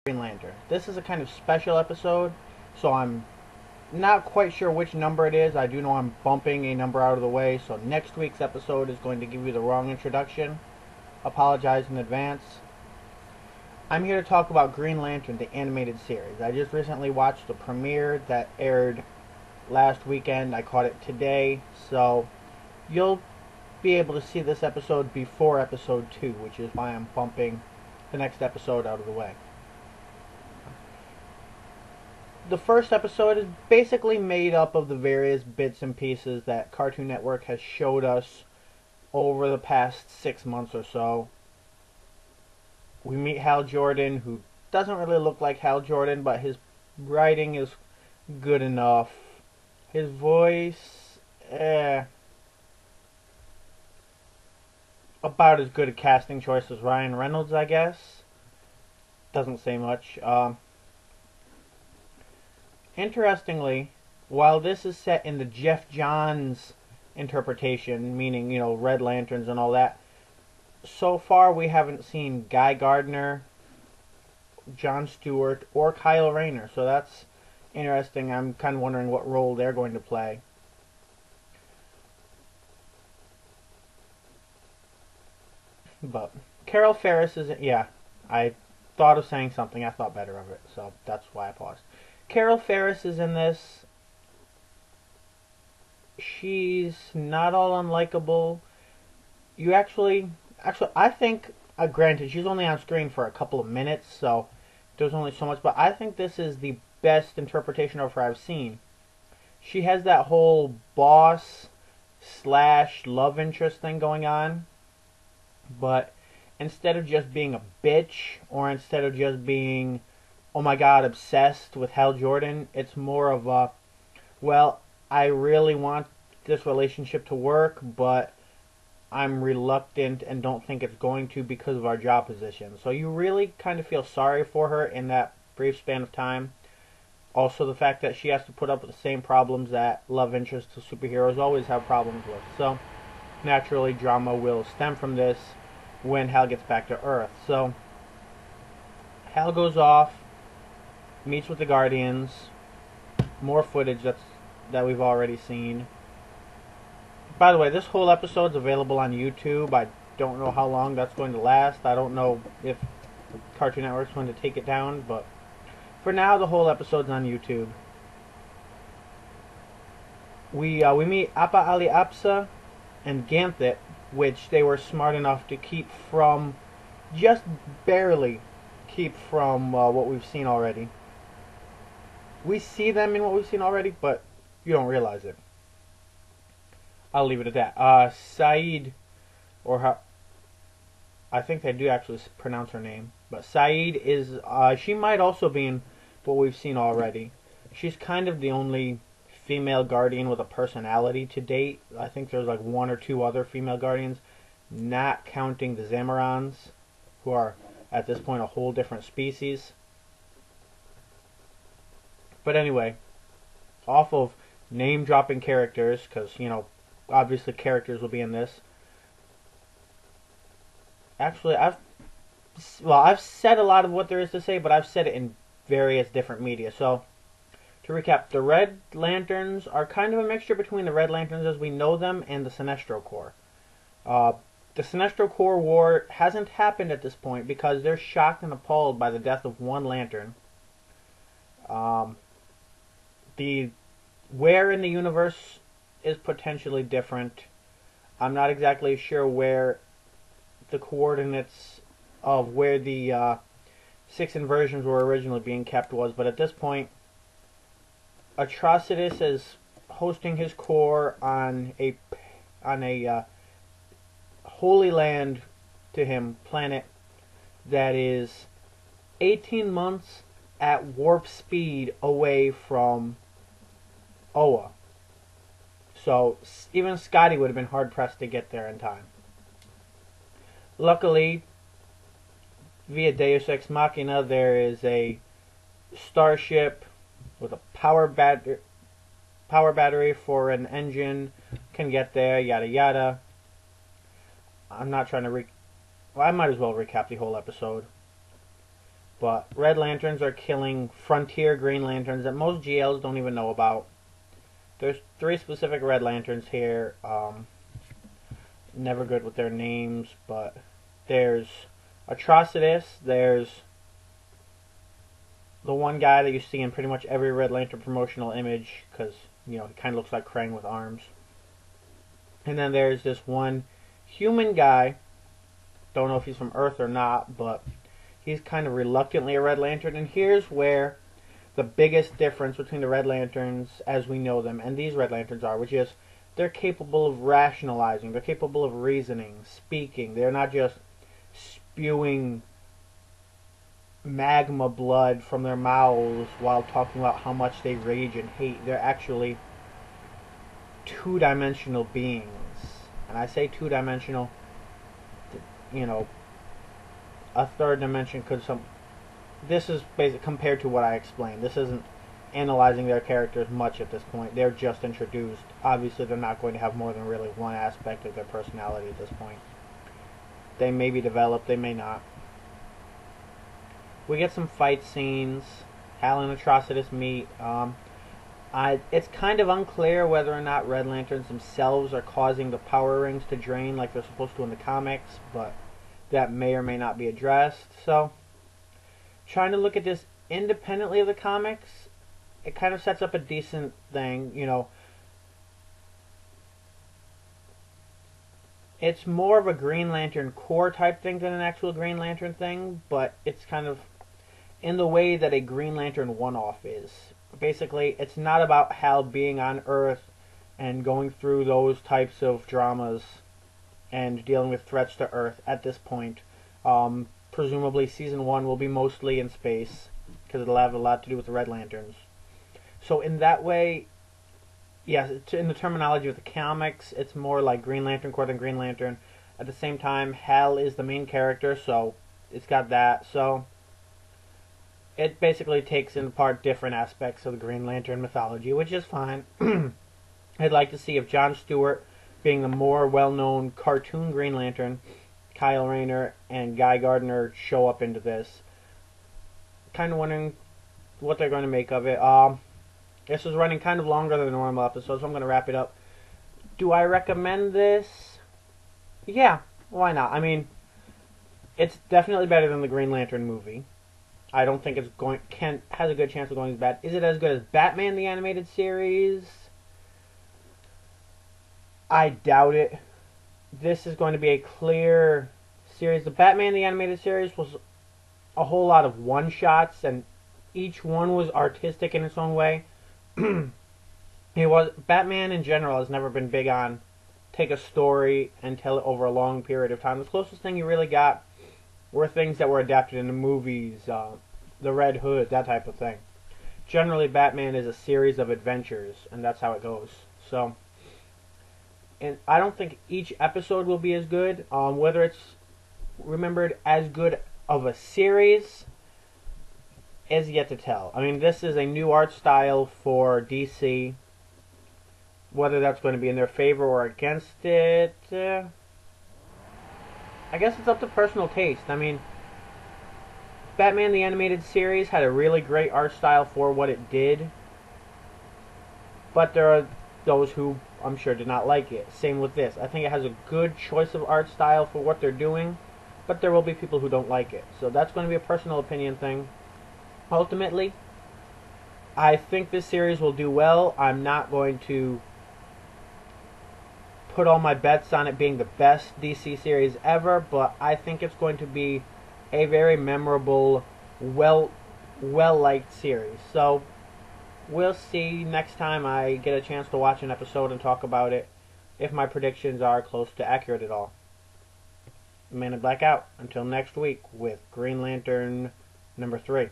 Green Lantern. This is a kind of special episode, so I'm not quite sure which number it is. I do know I'm bumping a number out of the way, so next week's episode is going to give you the wrong introduction. Apologize in advance. I'm here to talk about Green Lantern, the animated series. I just recently watched the premiere that aired last weekend. I caught it today, so you'll be able to see this episode before episode 2, which is why I'm bumping the next episode out of the way. The first episode is basically made up of the various bits and pieces that Cartoon Network has showed us over the past 6 months or so. We meet Hal Jordan, who doesn't really look like Hal Jordan, but his writing is good enough. His voice, about as good a casting choice as Ryan Reynolds, I guess. Doesn't say much. Interestingly, while this is set in the Geoff Johns interpretation, meaning, Red Lanterns and all that, so far we haven't seen Guy Gardner, John Stewart, or Kyle Rayner, so that's interesting. I'm kind of wondering what role they're going to play. But Carol Ferris is, I thought of saying something, I thought better of it, so that's why I paused. Carol Ferris is in this. She's not all unlikable. You actually, I think, granted, she's only on screen for a couple of minutes, so there's only so much, but I think this is the best interpretation of her I've seen. She has that whole boss slash love interest thing going on, but instead of just being a bitch, or instead of just being, oh my god, obsessed with Hal Jordan, it's more of a, well, I really want this relationship to work, but I'm reluctant and don't think it's going to because of our job position. So you really kind of feel sorry for her in that brief span of time. Also, the fact that she has to put up with the same problems that love interests of superheroes always have problems with. So, naturally, drama will stem from this when Hal gets back to Earth. So, Hal goes off, meets with the Guardians, more footage that we've already seen. By the way, this whole episode's available on YouTube. I don't know how long that's going to last. I don't know if Cartoon Network's going to take it down, but for now, the whole episode's on YouTube. We meet Appa Ali Apsa and Ganthet, which they were smart enough to keep from, just barely keep from what we've seen already. We see them in what we've seen already, but you don't realize it. I'll leave it at that. Saeed, I think they do actually pronounce her name, but Saeed is, she might also be in what we've seen already. She's kind of the only female Guardian with a personality to date. I think there's like one or two other female Guardians, not counting the Zamarons, who are at this point a whole different species. But anyway, off of name-dropping characters, because, obviously characters will be in this. Actually, I've said a lot of what there is to say, but I've said it in various different media. So, to recap, the Red Lanterns are kind of a mixture between the Red Lanterns as we know them and the Sinestro Corps. The Sinestro Corps war hasn't happened at this point because they're shocked and appalled by the death of one Lantern. Where in the universe is potentially different. I'm not exactly sure where the coordinates of where the 6 inversions were originally being kept was, but at this point, Atrocitus is hosting his corps on a holy land to him planet that is 18 months at warp speed away from Oa. So even Scotty would have been hard pressed to get there in time. Luckily, via Deus Ex Machina, there is a starship with a power battery for an engine, can get there, yada yada. I'm not trying to I might as well recap the whole episode. But Red Lanterns are killing Frontier Green Lanterns that most GLs don't even know about. There's 3 specific Red Lanterns here. Never good with their names, but there's Atrocitus, there's the one guy that you see in pretty much every Red Lantern promotional image, because, you know, he kind of looks like Krang with arms. And then there's this one human guy, don't know if he's from Earth or not, but he's kind of reluctantly a Red Lantern. And here's where the biggest difference between the Red Lanterns as we know them and these Red Lanterns are, which is they're capable of rationalizing, they're capable of reasoning, speaking. They're not just spewing magma blood from their mouths while talking about how much they rage and hate. They're actually two-dimensional beings. And I say two-dimensional, you know, a third dimension could some... This is basically compared to what I explained. This isn't analyzing their characters much at this point. They're just introduced. Obviously, they're not going to have more than really one aspect of their personality at this point. They may be developed, they may not. We get some fight scenes. Hal and Atrocitus meet. It's kind of unclear whether or not Red Lanterns themselves are causing the power rings to drain like they're supposed to in the comics, but that may or may not be addressed. So, trying to look at this independently of the comics, it kind of sets up a decent thing, you know. It's more of a Green Lantern Corps type thing than an actual Green Lantern thing, but it's kind of in the way that a Green Lantern one-off is. Basically, it's not about Hal being on Earth and going through those types of dramas and dealing with threats to Earth at this point. Presumably, Season 1 will be mostly in space, because it'll have a lot to do with the Red Lanterns. So in that way, yes, in the terminology of the comics, it's more like Green Lantern Corps than Green Lantern. At the same time, Hal is the main character, so it's got that. So it basically takes in part different aspects of the Green Lantern mythology, which is fine. I'd like to see if John Stewart, being the more well-known cartoon Green Lantern, Kyle Rayner and Guy Gardner show up into this. Kind of wondering what they're going to make of it. This is running kind of longer than the normal episode, so I'm going to wrap it up. Do I recommend this? Yeah, why not? I mean, it's definitely better than the Green Lantern movie. I don't think it's has a good chance of going as bad. Is it as good as Batman the Animated Series? I doubt it. This is going to be a clear series. The Batman the Animated Series was a whole lot of one-shots, and each one was artistic in its own way. Batman in general has never been big on take a story and tell it over a long period of time. The closest thing you really got were things that were adapted into movies, the Red Hood, that type of thing. Generally, Batman is a series of adventures, and that's how it goes. So, and I don't think each episode will be as good. Whether it's remembered as good of a series is yet to tell. I mean, this is a new art style for DC. Whether that's going to be in their favor or against it, I guess it's up to personal taste. I mean, Batman the Animated Series had a really great art style for what it did, but there are those who I'm sure did not like it. Same with this. I think it has a good choice of art style for what they're doing, but there will be people who don't like it. So that's going to be a personal opinion thing. Ultimately, I think this series will do well. I'm not going to put all my bets on it being the best DC series ever, but I think it's going to be a very memorable, well-liked series. So, we'll see next time I get a chance to watch an episode and talk about it, if my predictions are close to accurate at all. Man in Black out. Until next week with Green Lantern number 3.